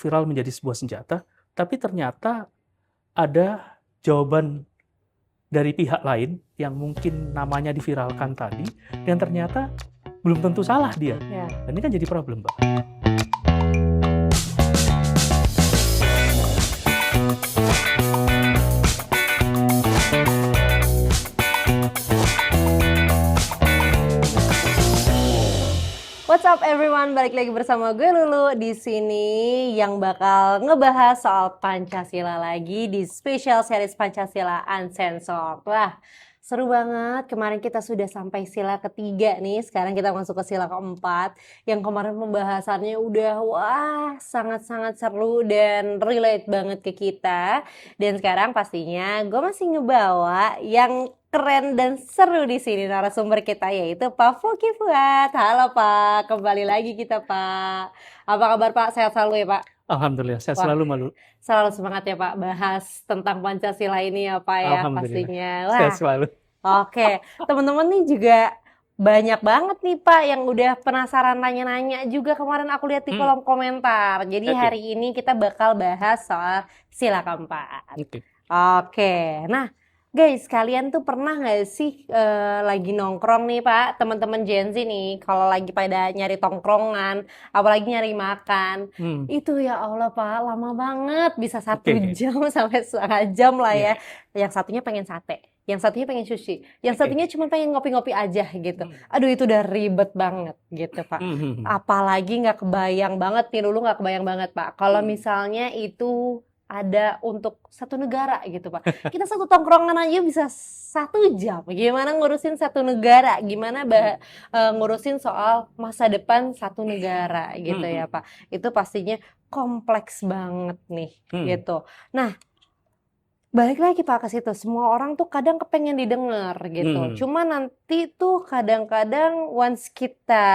viral menjadi sebuah senjata, tapi ternyata ada jawaban dari pihak lain yang mungkin namanya diviralkan tadi, dan ternyata belum tentu salah dia. Ya. Dan ini kan jadi problem, Mbak. What's up everyone, balik lagi bersama gue Lulu di sini yang bakal ngebahas soal Pancasila lagi di special series Pancasila Uncensored. Wah, seru banget. Kemarin kita sudah sampai sila ketiga nih, sekarang kita masuk ke sila keempat. Yang kemarin pembahasannya udah sangat-sangat seru dan relate banget ke kita. Dan sekarang pastinya gue masih ngebawa yang keren dan seru di sini narasumber kita, yaitu Pak Foky Fuad. Halo Pak, kembali lagi kita Pak. Apa kabar Pak? Sehat selalu ya Pak? Alhamdulillah, saya Wah, selalu malu. selalu semangat ya Pak bahas tentang Pancasila ini ya Pak ya Alhamdulillah, pastinya. saya Wah, selalu. oke. Teman-teman nih juga banyak banget nih Pak yang udah penasaran nanya-nanya juga kemarin aku lihat di kolom komentar. Jadi Oke. hari ini kita bakal bahas soal sila keempat. Oke. Oke, nah guys, kalian tuh pernah nggak sih lagi nongkrong nih Pak, teman-teman Gen Z nih, kalau lagi pada nyari tongkrongan, apalagi nyari makan, itu ya Allah Pak, lama banget, bisa 1 Oke. jam sampai setengah jam lah ya. Iya. Yang satunya pengen sate, yang satunya pengen sushi, yang Oke. satunya cuma pengen ngopi-ngopi aja gitu. Aduh itu udah ribet banget gitu Pak. Apalagi nggak kebayang banget nih, dulu nggak kebayang banget Pak, kalau misalnya itu ada untuk satu negara gitu Pak. Kita satu tongkrongan aja bisa 1 jam. Gimana ngurusin satu negara? Gimana ngurusin soal masa depan satu negara gitu ya Pak. Itu pastinya kompleks banget nih gitu. Nah, balik lagi Pak ke situ, semua orang tuh kadang kepengen didengar gitu. Cuma nanti tuh kadang-kadang once kita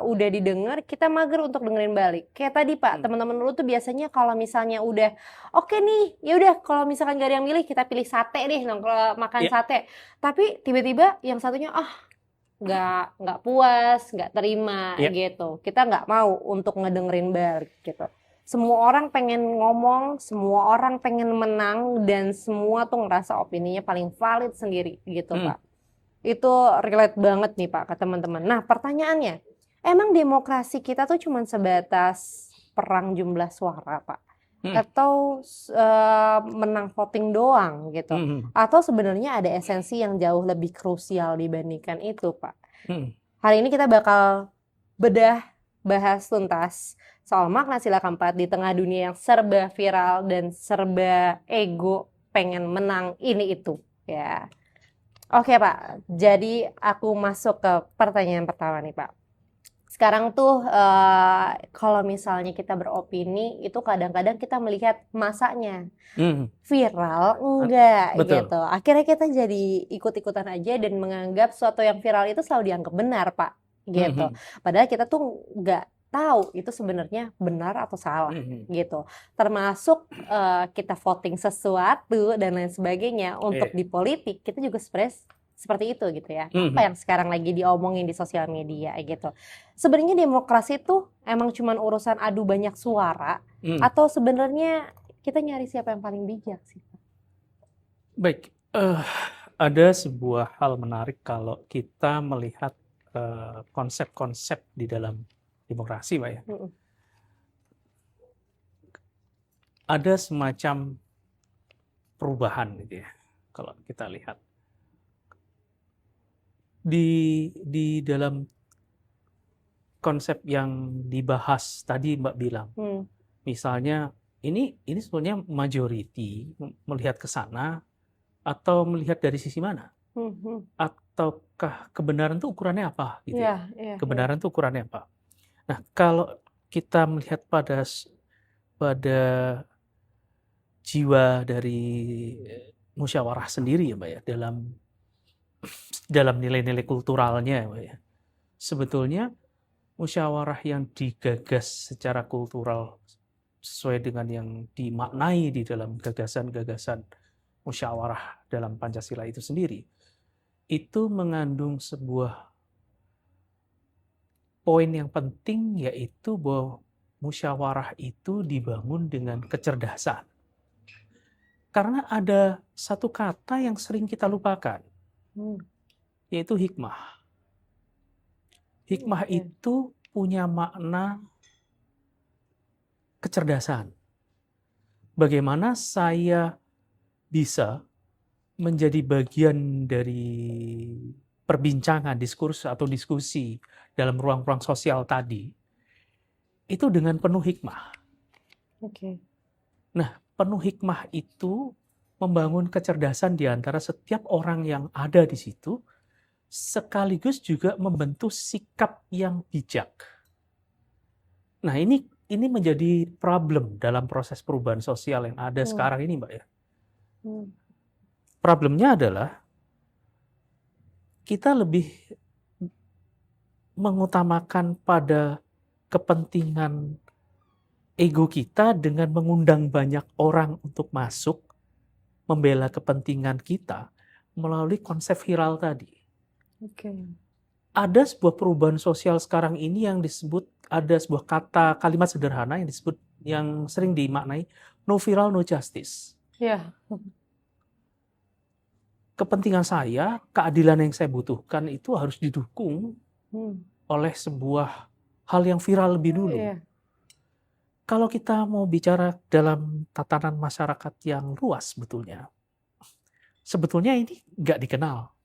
udah didengar, kita mager untuk dengerin balik. Kayak tadi Pak, teman-teman dulu tuh biasanya kalau misalnya udah oke nih, ya udah kalau misalkan gak ada yang milih, kita pilih sate deh, makan sate. Tapi tiba-tiba yang satunya nggak puas, nggak terima gitu. Kita nggak mau untuk ngedengerin balik gitu. Semua orang pengen ngomong, semua orang pengen menang, dan semua tuh ngerasa opininya paling valid sendiri gitu Pak. Itu relate banget nih Pak ke teman-teman. Nah pertanyaannya, emang demokrasi kita tuh cuma sebatas perang jumlah suara Pak? Atau menang voting doang gitu? Atau sebenarnya ada esensi yang jauh lebih krusial dibandingkan itu Pak? Hari ini kita bakal bahas tuntas soal makna sila keempat di tengah dunia yang serba viral dan serba ego pengen menang ini itu ya. Oke Pak, jadi aku masuk ke pertanyaan pertama nih Pak. Sekarang tuh kalau misalnya kita beropini itu kadang-kadang kita melihat masanya viral enggak gitu. Akhirnya kita jadi ikut-ikutan aja dan menganggap sesuatu yang viral itu selalu dianggap benar Pak gitu. Padahal kita tuh nggak tahu itu sebenarnya benar atau salah gitu. Termasuk kita voting sesuatu dan lain sebagainya untuk di politik, kita juga seperti itu gitu ya. Apa yang sekarang lagi diomongin di sosial media gitu. Sebenarnya demokrasi itu emang cuman urusan adu banyak suara atau sebenarnya kita nyari siapa yang paling bijak sih? Baik, ada sebuah hal menarik kalau kita melihat konsep-konsep di dalam demokrasi, Pak ya. Ada semacam perubahan gitu ya, kalau kita lihat. Di dalam konsep yang dibahas tadi Mbak bilang, misalnya ini sebenarnya majority melihat ke sana atau melihat dari sisi mana? Ataukah kebenaran itu ukurannya apa? Gitu ya. Kebenaran itu ukurannya apa? Nah, kalau kita melihat pada jiwa dari musyawarah sendiri ya Mbak ya, dalam nilai-nilai kulturalnya Mbak ya, sebetulnya musyawarah yang digagas secara kultural sesuai dengan yang dimaknai di dalam gagasan-gagasan musyawarah dalam Pancasila itu sendiri, itu mengandung sebuah poin yang penting, yaitu bahwa musyawarah itu dibangun dengan kecerdasan. Karena ada satu kata yang sering kita lupakan, yaitu hikmah. Hikmah itu punya makna kecerdasan. Bagaimana saya bisa menjadi bagian dari perbincangan, diskursus atau diskusi dalam ruang-ruang sosial tadi, itu dengan penuh hikmah. Nah, penuh hikmah itu membangun kecerdasan di antara setiap orang yang ada di situ, sekaligus juga membentuk sikap yang bijak. Nah, ini menjadi problem dalam proses perubahan sosial yang ada sekarang ini, Mbak ya. Problemnya adalah kita lebih mengutamakan pada kepentingan ego kita dengan mengundang banyak orang untuk masuk membela kepentingan kita melalui konsep viral tadi. Ada sebuah perubahan sosial sekarang ini yang disebut, ada sebuah kalimat sederhana yang disebut, yang sering dimaknai no viral no justice. Kepentingan saya, keadilan yang saya butuhkan itu harus didukung oleh sebuah hal yang viral lebih dulu. Kalau kita mau bicara dalam tatanan masyarakat yang luas sebetulnya ini nggak dikenal.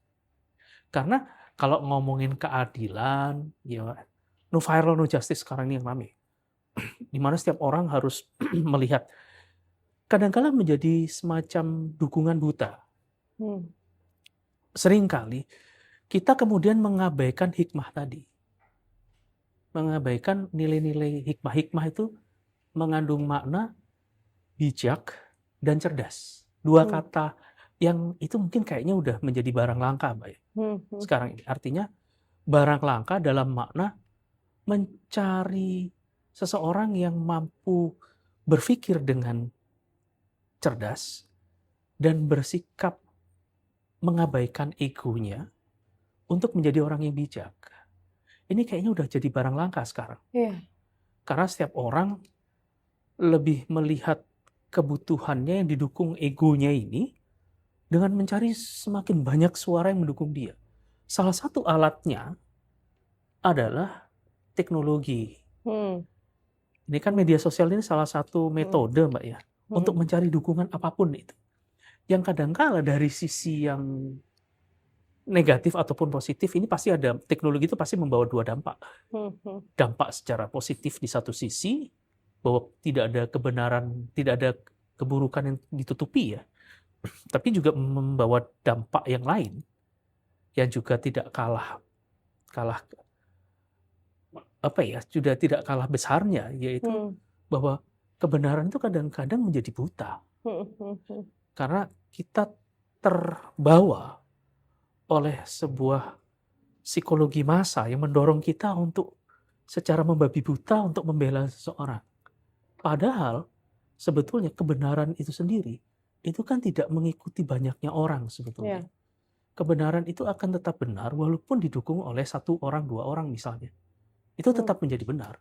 Karena kalau ngomongin keadilan, ya no viral no justice sekarang ini yang rame. Di mana setiap orang harus melihat, kadang-kadang menjadi semacam dukungan buta. Seringkali kita kemudian mengabaikan hikmah tadi. Mengabaikan nilai-nilai hikmah. Hikmah itu mengandung makna bijak dan cerdas. Dua kata yang itu mungkin kayaknya udah menjadi barang langka, Mbak ya. Sekarang ini artinya barang langka dalam makna mencari seseorang yang mampu berpikir dengan cerdas dan bersikap mengabaikan egonya untuk menjadi orang yang bijak. Ini kayaknya udah jadi barang langka sekarang. Karena setiap orang lebih melihat kebutuhannya yang didukung egonya ini dengan mencari semakin banyak suara yang mendukung dia. Salah satu alatnya adalah teknologi. Ini kan media sosial ini salah satu metode, Mbak ya, untuk mencari dukungan apapun itu. Yang kadang-kala dari sisi yang negatif ataupun positif, ini pasti ada, teknologi itu pasti membawa dua dampak. Dampak secara positif di satu sisi, bahwa tidak ada kebenaran, tidak ada keburukan yang ditutupi ya. Tapi juga membawa dampak yang lain, yang juga tidak kalah sudah tidak kalah besarnya, yaitu bahwa kebenaran itu kadang-kadang menjadi buta. Karena kita terbawa oleh sebuah psikologi massa yang mendorong kita untuk secara membabi buta untuk membela seseorang. Padahal sebetulnya kebenaran itu sendiri itu kan tidak mengikuti banyaknya orang sebetulnya. Kebenaran itu akan tetap benar walaupun didukung oleh satu orang, dua orang misalnya. Itu tetap menjadi benar.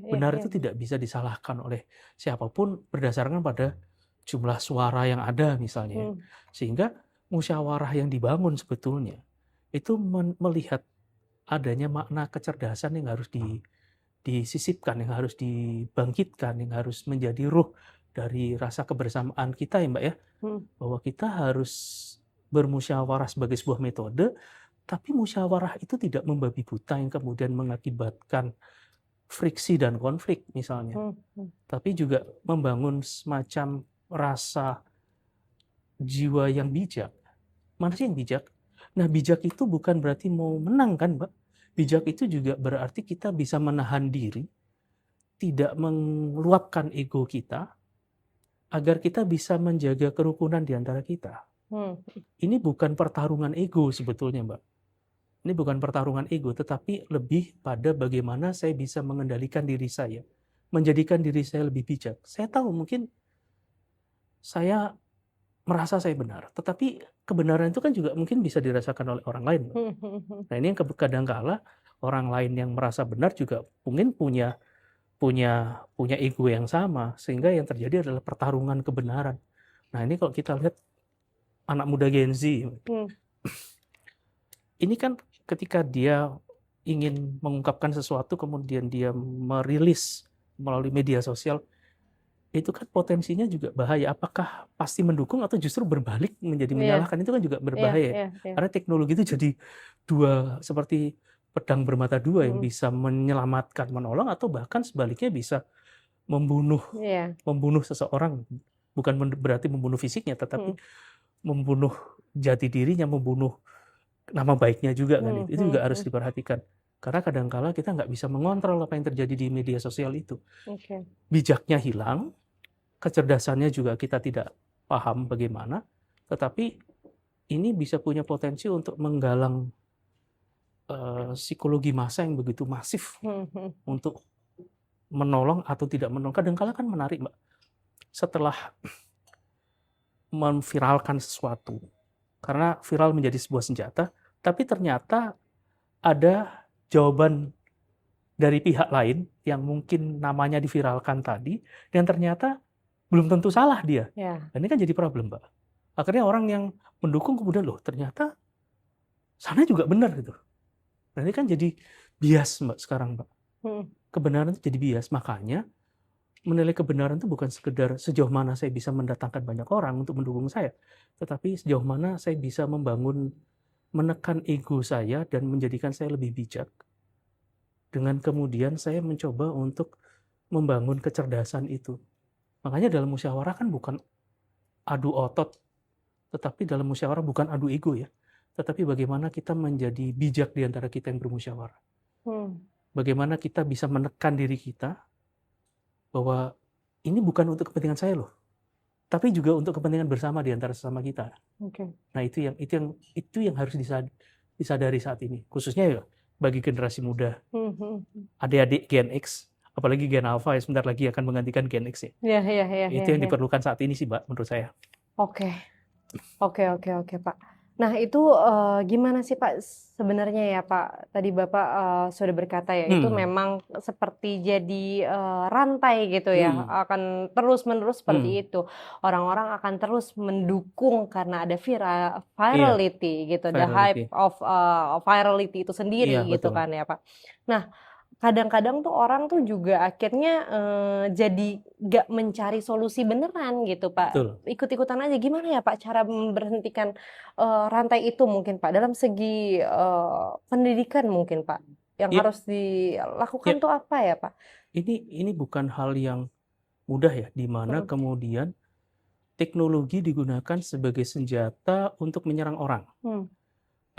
Benar itu tidak bisa disalahkan oleh siapapun berdasarkan pada jumlah suara yang ada misalnya. Sehingga musyawarah yang dibangun sebetulnya itu melihat adanya makna kecerdasan yang harus disisipkan, yang harus dibangkitkan, yang harus menjadi ruh dari rasa kebersamaan kita ya Mbak ya. Bahwa kita harus bermusyawarah sebagai sebuah metode, tapi musyawarah itu tidak membabi buta yang kemudian mengakibatkan friksi dan konflik misalnya. Tapi juga membangun semacam rasa jiwa yang bijak. Mana sih yang bijak? Nah, bijak itu bukan berarti mau menang kan, Mbak? Bijak itu juga berarti kita bisa menahan diri, tidak meluapkan ego kita, agar kita bisa menjaga kerukunan di antara kita. Ini bukan pertarungan ego sebetulnya, Mbak. Ini bukan pertarungan ego, tetapi lebih pada bagaimana saya bisa mengendalikan diri saya, menjadikan diri saya lebih bijak. Saya tahu mungkin saya merasa saya benar, tetapi kebenaran itu kan juga mungkin bisa dirasakan oleh orang lain. Nah ini yang kadang-kala orang lain yang merasa benar juga mungkin punya punya ego yang sama, sehingga yang terjadi adalah pertarungan kebenaran. Nah, ini kalau kita lihat anak muda Gen Z, ini kan ketika dia ingin mengungkapkan sesuatu, kemudian dia merilis melalui media sosial, itu kan potensinya juga bahaya. Apakah pasti mendukung atau justru berbalik menjadi menyalahkan? Itu kan juga berbahaya. Karena teknologi itu jadi dua, seperti pedang bermata dua, yang bisa menyelamatkan, menolong, atau bahkan sebaliknya bisa membunuh seseorang. Bukan berarti membunuh fisiknya, tetapi membunuh jati dirinya, membunuh nama baiknya juga kan. Itu juga harus diperhatikan. Karena kadangkala kita nggak bisa mengontrol apa yang terjadi di media sosial itu. Bijaknya hilang, kecerdasannya juga kita tidak paham bagaimana, tetapi ini bisa punya potensi untuk menggalang psikologi massa yang begitu masif untuk menolong atau tidak menolong. Kadang-kala kan menarik, Mbak. Setelah memviralkan sesuatu, karena viral menjadi sebuah senjata, tapi ternyata ada jawaban dari pihak lain yang mungkin namanya diviralkan tadi, dan ternyata belum tentu salah dia. Dan ini kan jadi problem, Mbak. Akhirnya orang yang mendukung kemudian, loh ternyata sana juga benar gitu. Nah, ini kan jadi bias, Mbak, sekarang, Mbak. Kebenaran itu jadi bias. Makanya menilai kebenaran itu bukan sekedar sejauh mana saya bisa mendatangkan banyak orang untuk mendukung saya, tetapi sejauh mana saya bisa menekan ego saya dan menjadikan saya lebih bijak. Dengan kemudian saya mencoba untuk membangun kecerdasan itu. Makanya dalam musyawarah kan bukan adu otot, tetapi dalam musyawarah bukan adu ego ya. Tetapi bagaimana kita menjadi bijak di antara kita yang bermusyawarah. Bagaimana kita bisa menekan diri kita bahwa ini bukan untuk kepentingan saya loh, tapi juga untuk kepentingan bersama di antara sesama kita. Nah, itu yang harus disadari saat ini, khususnya ya bagi generasi muda, adik-adik Gen X, apalagi Gen Alpha yang sebentar lagi akan menggantikan Gen X ya. Itu yang diperlukan saat ini sih, Mbak, menurut saya. Oke, Pak. Nah, itu gimana sih Pak sebenarnya ya Pak? Tadi Bapak sudah berkata ya, itu memang seperti jadi rantai gitu ya, akan terus-menerus seperti itu. Orang-orang akan terus mendukung karena ada virality gitu, the hype of virality itu sendiri gitu kan ya Pak. Nah, kadang-kadang tuh orang tuh juga akhirnya jadi gak mencari solusi beneran gitu Pak. Ikut-ikutan aja. Gimana ya Pak cara memberhentikan rantai itu mungkin Pak dalam segi pendidikan mungkin Pak yang harus dilakukan tuh apa ya Pak? Ini bukan hal yang mudah ya, di mana kemudian teknologi digunakan sebagai senjata untuk menyerang orang.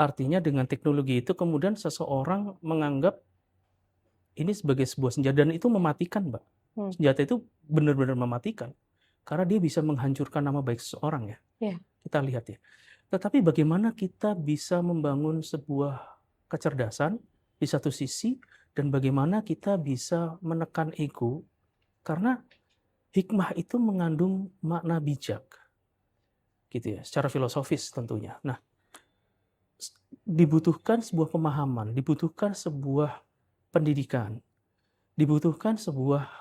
Artinya dengan teknologi itu kemudian seseorang menganggap ini sebagai sebuah senjata, dan itu mematikan, Mbak. Senjata itu benar-benar mematikan. Karena dia bisa menghancurkan nama baik seseorang ya. Kita lihat ya. Tetapi bagaimana kita bisa membangun sebuah kecerdasan di satu sisi, dan bagaimana kita bisa menekan ego, karena hikmah itu mengandung makna bijak. Gitu ya, secara filosofis tentunya. Nah, dibutuhkan sebuah pemahaman, dibutuhkan sebuah pendidikan, dibutuhkan sebuah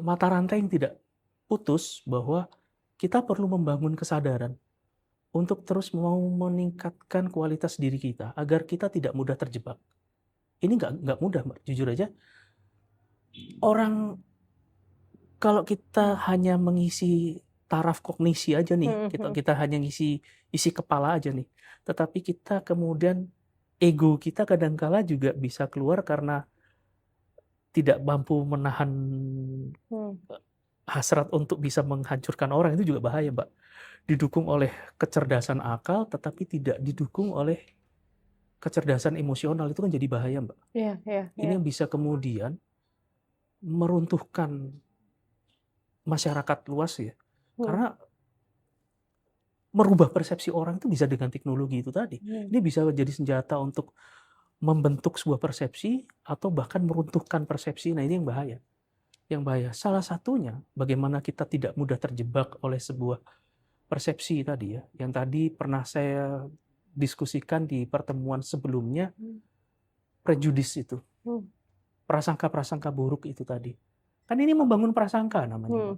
mata rantai yang tidak putus, bahwa kita perlu membangun kesadaran untuk terus mau meningkatkan kualitas diri kita agar kita tidak mudah terjebak. Ini nggak mudah, Mbak. Jujur aja, orang kalau kita hanya mengisi taraf kognisi aja nih, kita hanya ngisi isi kepala aja nih, tetapi kita kemudian ego kita kadangkala juga bisa keluar karena tidak mampu menahan hasrat untuk bisa menghancurkan orang. Itu juga bahaya, Mbak. Didukung oleh kecerdasan akal, tetapi tidak didukung oleh kecerdasan emosional, itu kan jadi bahaya, Mbak. Ini yang bisa kemudian meruntuhkan masyarakat luas ya. Karena merubah persepsi orang itu bisa dengan teknologi itu tadi. Ini bisa jadi senjata untuk membentuk sebuah persepsi atau bahkan meruntuhkan persepsi. Nah, ini yang bahaya. Yang bahaya. Salah satunya bagaimana kita tidak mudah terjebak oleh sebuah persepsi tadi ya. Yang tadi pernah saya diskusikan di pertemuan sebelumnya, prejudis itu. prasangka-prasangka buruk itu tadi. Kan ini membangun prasangka namanya.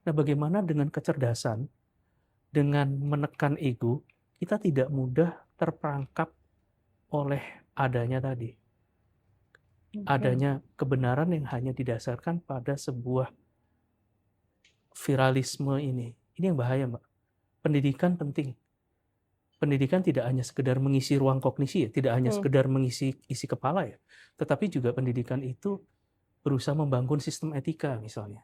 Nah, bagaimana dengan kecerdasan, dengan menekan ego, kita tidak mudah terperangkap oleh adanya tadi. Adanya kebenaran yang hanya didasarkan pada sebuah viralisme ini. Ini yang bahaya, Mbak. Pendidikan penting. Pendidikan tidak hanya sekedar mengisi ruang kognisi, ya, tidak hanya sekedar mengisi isi kepala, ya, tetapi juga pendidikan itu berusaha membangun sistem etika misalnya,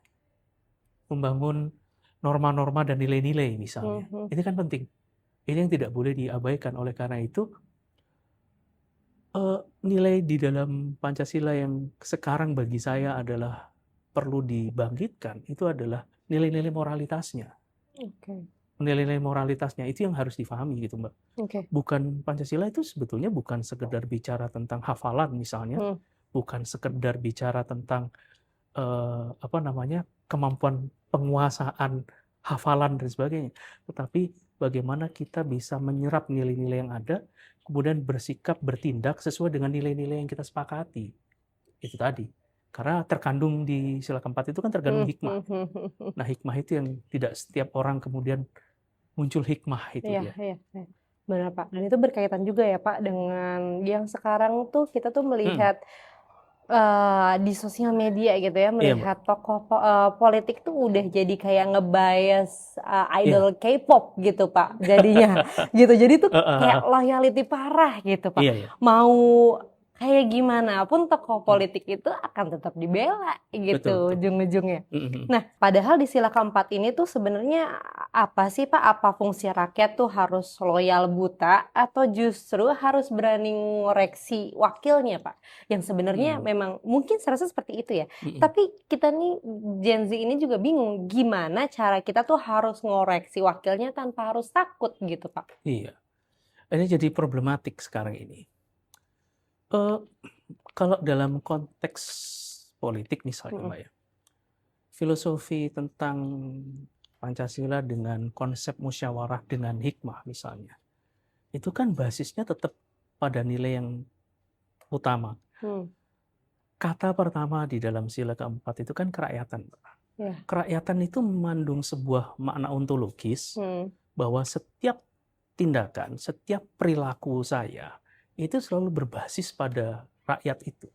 membangun norma-norma dan nilai-nilai misalnya. Ini kan penting. Ini yang tidak boleh diabaikan. Oleh karena itu, nilai di dalam Pancasila yang sekarang bagi saya adalah perlu dibangkitkan, itu adalah nilai-nilai moralitasnya. Nilai-nilai moralitasnya itu yang harus difahami gitu, Mbak. Bukan Pancasila itu sebetulnya bukan sekedar bicara tentang hafalan misalnya, bukan sekedar bicara tentang kemampuan penguasaan hafalan dan sebagainya, tetapi bagaimana kita bisa menyerap nilai-nilai yang ada, kemudian bersikap, bertindak sesuai dengan nilai-nilai yang kita sepakati. Itu tadi. Karena terkandung di sila keempat itu kan terkandung hikmah. Nah, hikmah itu yang tidak setiap orang kemudian muncul hikmah itu dia. Iya. Benar, Pak. Dan itu berkaitan juga ya, Pak, dengan yang sekarang tuh kita tuh melihat di sosial media gitu ya, melihat tokoh politik tuh udah jadi kayak nge-bias idol K-pop gitu, Pak. Jadinya gitu. Jadi tuh kayak loyalty parah gitu, Pak. Mau kayak gimana pun tokoh politik itu akan tetap dibela gitu ujung-ujungnya. Nah, padahal di sila keempat ini tuh sebenarnya apa sih, Pak? Apa fungsi rakyat tuh harus loyal buta atau justru harus berani ngoreksi wakilnya, Pak? Yang sebenarnya memang mungkin serasa seperti itu ya. Tapi kita nih Gen Z ini juga bingung gimana cara kita tuh harus ngoreksi wakilnya tanpa harus takut gitu, Pak. Iya. Ini jadi problematik sekarang ini. Kalau dalam konteks politik misalnya, Mbak ya, filosofi tentang Pancasila dengan konsep musyawarah dengan hikmah misalnya, itu kan basisnya tetap pada nilai yang utama. Kata pertama di dalam sila keempat itu kan kerakyatan, Mbak. Kerakyatan itu mengandung sebuah makna ontologis bahwa setiap tindakan, setiap perilaku saya itu selalu berbasis pada rakyat itu.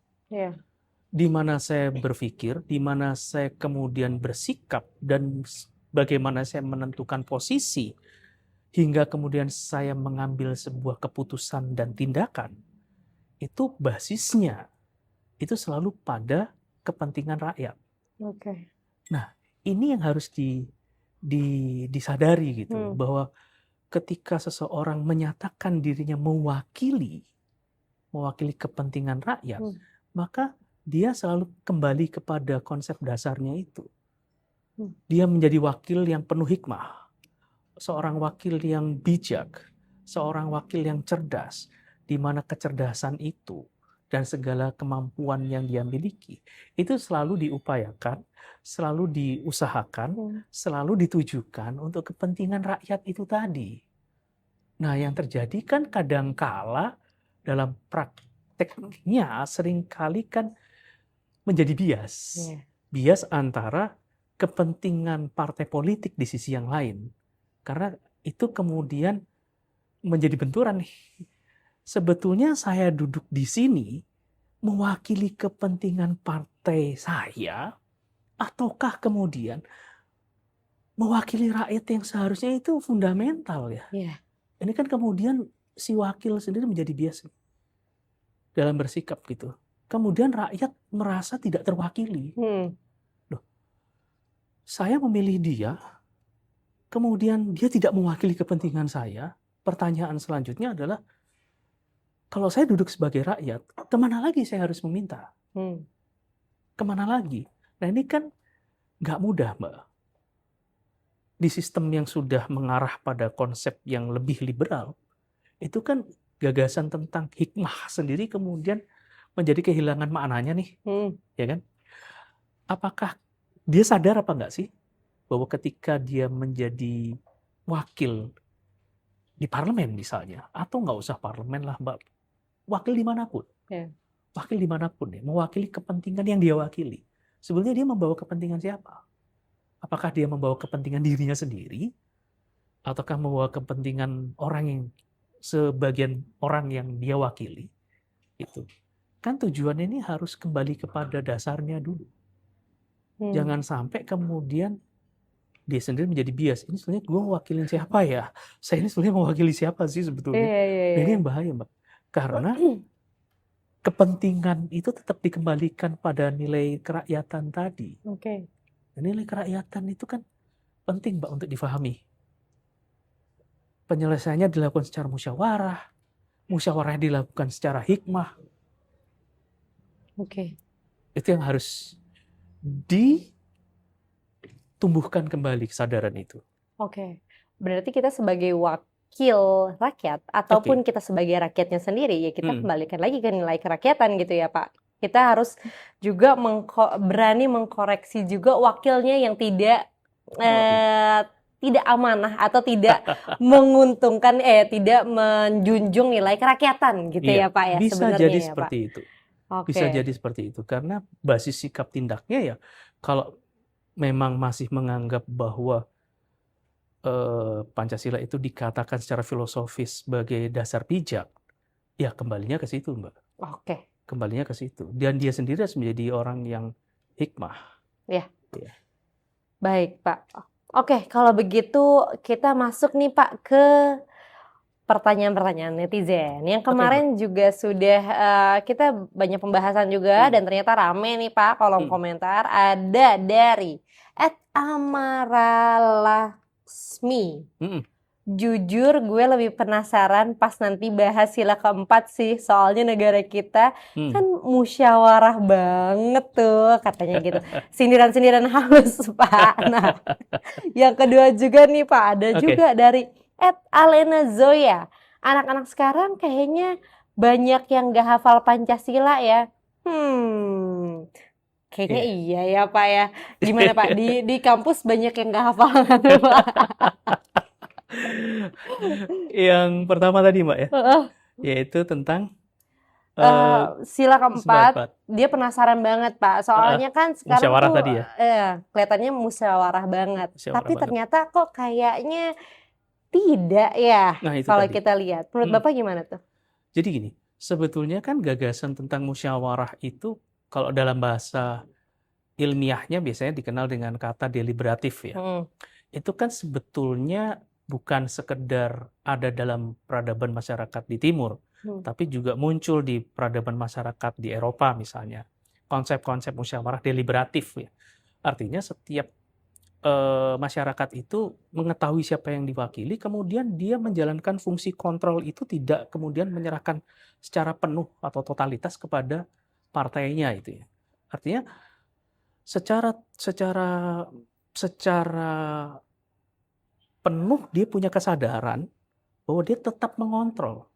Di mana saya berpikir, di mana saya kemudian bersikap, dan bagaimana saya menentukan posisi, hingga kemudian saya mengambil sebuah keputusan dan tindakan, itu basisnya itu selalu pada kepentingan rakyat. Nah, ini yang harus disadari gitu, bahwa ketika seseorang menyatakan dirinya mewakili kepentingan rakyat, maka dia selalu kembali kepada konsep dasarnya itu. Dia menjadi wakil yang penuh hikmah, seorang wakil yang bijak, seorang wakil yang cerdas, di mana kecerdasan itu dan segala kemampuan yang dia miliki itu selalu diupayakan, selalu diusahakan, selalu ditujukan untuk kepentingan rakyat itu tadi. Nah, yang terjadi kan kadangkala dalam prakteknya seringkali kan menjadi bias. Bias antara kepentingan partai politik di sisi yang lain. Karena itu kemudian menjadi benturan nih. Sebetulnya saya duduk di sini mewakili kepentingan partai saya, ataukah kemudian mewakili rakyat yang seharusnya itu fundamental ya. Ini kan kemudian si wakil sendiri menjadi bias dalam bersikap gitu. Kemudian rakyat merasa tidak terwakili. Loh, saya memilih dia, kemudian dia tidak mewakili kepentingan saya. Pertanyaan selanjutnya adalah, kalau saya duduk sebagai rakyat, kemana lagi saya harus meminta? Kemana lagi? Nah, ini kan nggak mudah, Mbak. Di sistem yang sudah mengarah pada konsep yang lebih liberal, itu kan gagasan tentang hikmah sendiri kemudian menjadi kehilangan maknanya nih, ya kan? Apakah dia sadar apa enggak sih bahwa ketika dia menjadi wakil di parlemen misalnya, atau nggak usah parlemen lah, Mbak, wakil dimanapun, wakil dimanapun ya, mewakili kepentingan yang dia wakili. Sebetulnya dia membawa kepentingan siapa? Apakah dia membawa kepentingan dirinya sendiri? Ataukah membawa kepentingan orang yang sebagian orang yang dia wakili? Itu. Kan tujuannya ini harus kembali kepada dasarnya dulu. Jangan sampai kemudian dia sendiri menjadi bias. Ini sebenarnya gue wakilin siapa ya? Saya ini sebenarnya mewakili siapa sih sebetulnya? Nah, ini yang bahaya, Mbak. Karena kepentingan itu tetap dikembalikan pada nilai kerakyatan tadi. Nilai kerakyatan itu kan penting, Mbak, untuk difahami. Penyelesaiannya dilakukan secara musyawarah. Musyawarah dilakukan secara hikmah. Itu yang harus ditumbuhkan kembali kesadaran itu. Berarti kita sebagai wakil rakyat ataupun kita sebagai rakyatnya sendiri ya kita kembalikan lagi ke nilai kerakyatan gitu ya Pak. Kita harus juga berani mengkoreksi juga wakilnya yang tidak amanah atau tidak menguntungkan tidak menjunjung nilai kerakyatan gitu ya Pak ya bisa sebenarnya jadi ya, seperti Pak. itu. Bisa jadi seperti itu karena basis sikap tindaknya ya kalau memang masih menganggap bahwa Pancasila itu dikatakan secara filosofis sebagai dasar pijak, ya kembalinya ke situ, Mbak. Kembalinya ke situ. Dan dia sendiri harus menjadi orang yang hikmah. Baik, Pak. Kalau begitu kita masuk nih Pak ke pertanyaan-pertanyaan netizen. Yang kemarin juga sudah kita banyak pembahasan juga dan ternyata rame nih Pak kolom komentar. Ada dari @Amaralaksmi. Jujur gue lebih penasaran pas nanti bahas sila keempat sih. Soalnya negara kita kan musyawarah banget tuh katanya gitu. Sindiran-sindiran halus Pak. Nah, yang kedua juga nih Pak ada juga dari @Alena Zoya. Anak-anak sekarang kayaknya banyak yang gak hafal Pancasila ya. Kayaknya iya ya Pak ya. Gimana Pak? Di kampus banyak yang gak hafal kan Pak? Yang pertama tadi Mbak ya, yaitu tentang sila keempat. Dia penasaran banget Pak. Soalnya kan sekarang musyawarah tuh tadi ya? kelihatannya musyawarah banget. Tapi ternyata kok kayaknya tidak ya kalau kita lihat. Menurut Bapak gimana tuh? Jadi gini, sebetulnya kan gagasan tentang musyawarah itu kalau dalam bahasa ilmiahnya biasanya dikenal dengan kata deliberatif ya. Itu kan sebetulnya bukan sekedar ada dalam peradaban masyarakat di timur, tapi juga muncul di peradaban masyarakat di Eropa misalnya. Konsep-konsep musyawarah deliberatif ya. Artinya setiap masyarakat itu mengetahui siapa yang diwakili, kemudian dia menjalankan fungsi kontrol itu tidak kemudian menyerahkan secara penuh atau totalitas kepada partainya itu ya. Artinya secara penuh dia punya kesadaran bahwa dia tetap mengontrol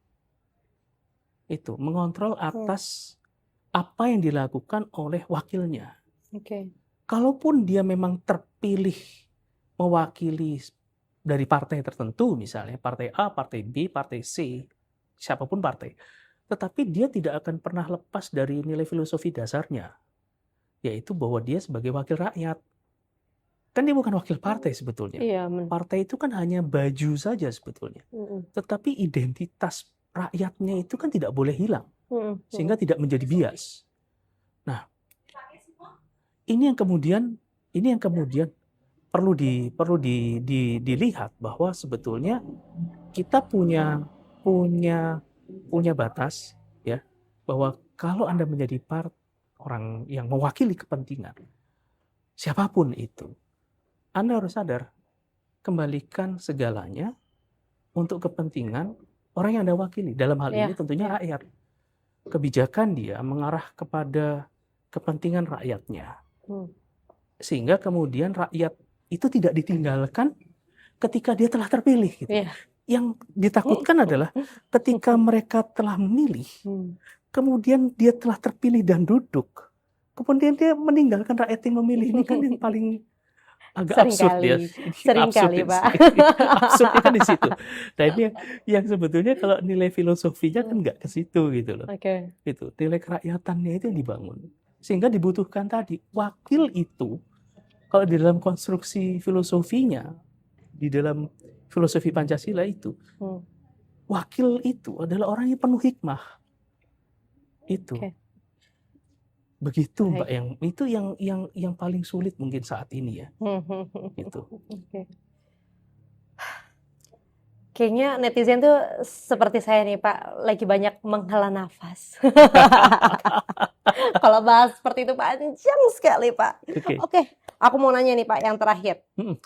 atas apa yang dilakukan oleh wakilnya. Kalaupun dia memang terpilih mewakili dari partai tertentu, misalnya partai A, partai B, partai C, siapapun partai, tetapi dia tidak akan pernah lepas dari nilai filosofi dasarnya, yaitu bahwa dia sebagai wakil rakyat. Kan dia bukan wakil partai sebetulnya. Partai itu kan hanya baju saja sebetulnya. Tetapi identitas rakyatnya itu kan tidak boleh hilang, sehingga tidak menjadi bias. Nah, ini yang kemudian perlu dilihat bahwa sebetulnya kita punya batas ya, bahwa kalau Anda menjadi orang yang mewakili kepentingan siapapun itu, Anda harus sadar kembalikan segalanya untuk kepentingan orang yang Anda wakili. Dalam hal ini tentunya rakyat. Kebijakan dia mengarah kepada kepentingan rakyatnya. Sehingga kemudian rakyat itu tidak ditinggalkan ketika dia telah terpilih. Gitu. Yang ditakutkan adalah ketika mereka telah memilih, kemudian dia telah terpilih dan duduk, kemudian dia meninggalkan rakyat yang memilih. Ini kan yang paling agak Sering absurd ya. kali. Ini Sering absurd kali, ini. Pak. Absurdnya kan di situ. Nah ini yang sebetulnya kalau nilai filosofinya kan nggak ke situ gitu loh. Oke. Itu nilai kerakyatannya itu yang dibangun. Sehingga dibutuhkan tadi wakil itu, kalau di dalam konstruksi filosofinya, di dalam filosofi Pancasila itu, wakil itu adalah orang yang penuh hikmah. Itu. Oke. Begitu Mbak, Baik. yang itu yang paling sulit mungkin saat ini ya. Itu. Oke. Kayaknya netizen tuh seperti saya nih Pak, lagi banyak menghela nafas. Kalau bahas seperti itu panjang sekali Pak. Oke. Oke, aku mau nanya nih Pak yang terakhir. Mm-mm.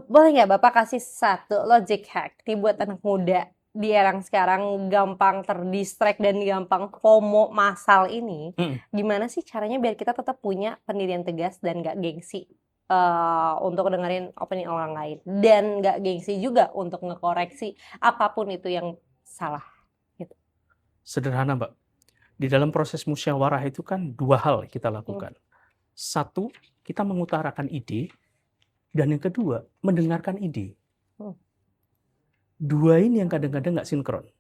Boleh nggak Bapak kasih satu logic hack nih buat anak muda di era yang sekarang gampang terdistract dan gampang FOMO massal ini? Gimana sih caranya biar kita tetap punya pendirian tegas dan nggak gengsi untuk dengerin opini orang lain, dan nggak gengsi juga untuk ngekoreksi apapun itu yang salah gitu. Sederhana Mbak, di dalam proses musyawarah itu kan dua hal kita lakukan. Satu, kita mengutarakan ide, dan yang kedua, mendengarkan ide. Dua ini yang kadang-kadang nggak sinkron.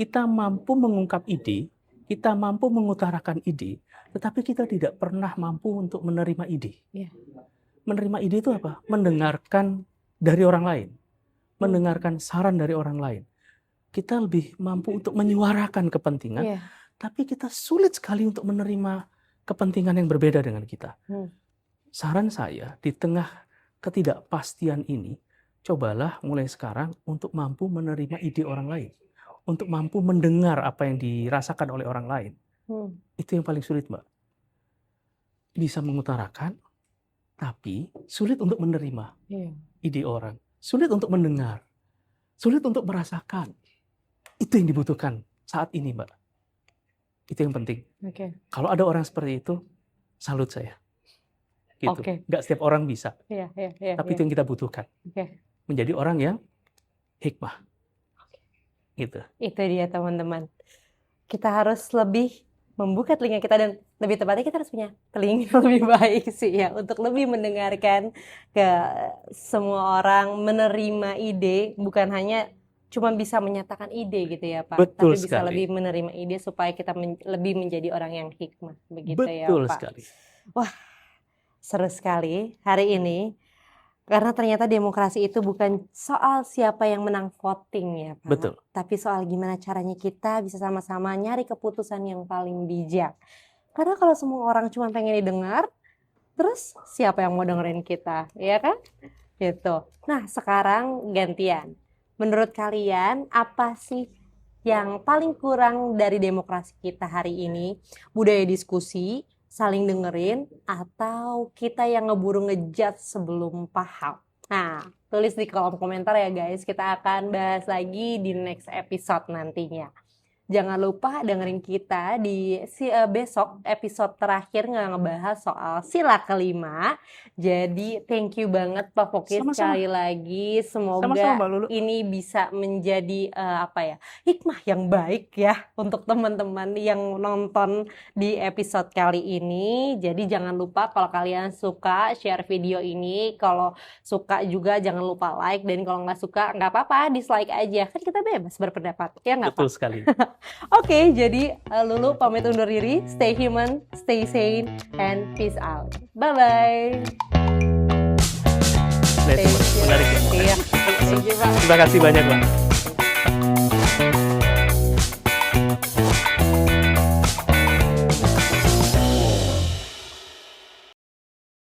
Kita mampu mengungkap ide, kita mampu mengutarakan ide, tetapi kita tidak pernah mampu untuk menerima ide. Menerima ide itu apa? Mendengarkan dari orang lain, mendengarkan saran dari orang lain. Kita lebih mampu untuk menyuarakan kepentingan, tapi kita sulit sekali untuk menerima kepentingan yang berbeda dengan kita. Saran saya, di tengah ketidakpastian ini, cobalah mulai sekarang untuk mampu menerima ide orang lain, untuk mampu mendengar apa yang dirasakan oleh orang lain. Itu yang paling sulit, Mbak. Bisa mengutarakan, tapi sulit untuk menerima ide orang. Sulit untuk mendengar. Sulit untuk merasakan. Itu yang dibutuhkan saat ini, Mbak. Itu yang penting. Kalau ada orang seperti itu, salut saya. Gitu. Nggak setiap orang bisa. Tapi itu yang kita butuhkan. Menjadi orang yang hikmah. Gitu. Itu dia teman-teman. Kita harus lebih membuka telinga kita, dan lebih tepatnya kita harus punya telinga yang lebih baik sih ya, untuk lebih mendengarkan ke semua orang, menerima ide, bukan hanya cuma bisa menyatakan ide gitu ya Pak, Betul tapi bisa sekali. lebih menerima ide supaya kita lebih menjadi orang yang hikmah, begitu ya Betul Pak. sekali. Wah, seru sekali hari ini. Karena ternyata demokrasi itu bukan soal siapa yang menang voting ya Pak. Betul. Tapi soal gimana caranya kita bisa sama-sama nyari keputusan yang paling bijak. Karena kalau semua orang cuma pengen didengar, terus siapa yang mau dengerin kita, ya kan? Gitu. Nah, sekarang gantian. Menurut kalian apa sih yang paling kurang dari demokrasi kita hari ini? Budaya diskusi, saling dengerin, atau kita yang ngeburu ngejudge sebelum paham? Nah, tulis di kolom komentar ya guys. Kita akan bahas lagi di next episode nantinya. Jangan lupa dengerin kita di besok episode terakhir ngebahas soal sila kelima. Jadi thank you banget Pak Foky sekali lagi. Semoga ini bisa menjadi hikmah yang baik ya untuk teman-teman yang nonton di episode kali ini. Jadi jangan lupa kalau kalian suka share video ini. Kalau suka juga jangan lupa like, dan kalau nggak suka nggak apa-apa, dislike aja. Kan kita bebas berpendapat, ya nggak Pak? Betul sekali. Oke, jadi Lulu pamit undur diri. Stay human, stay sane, and peace out. Bye-bye. Menarik ya. Iya. Terima kasih banyak, Pak.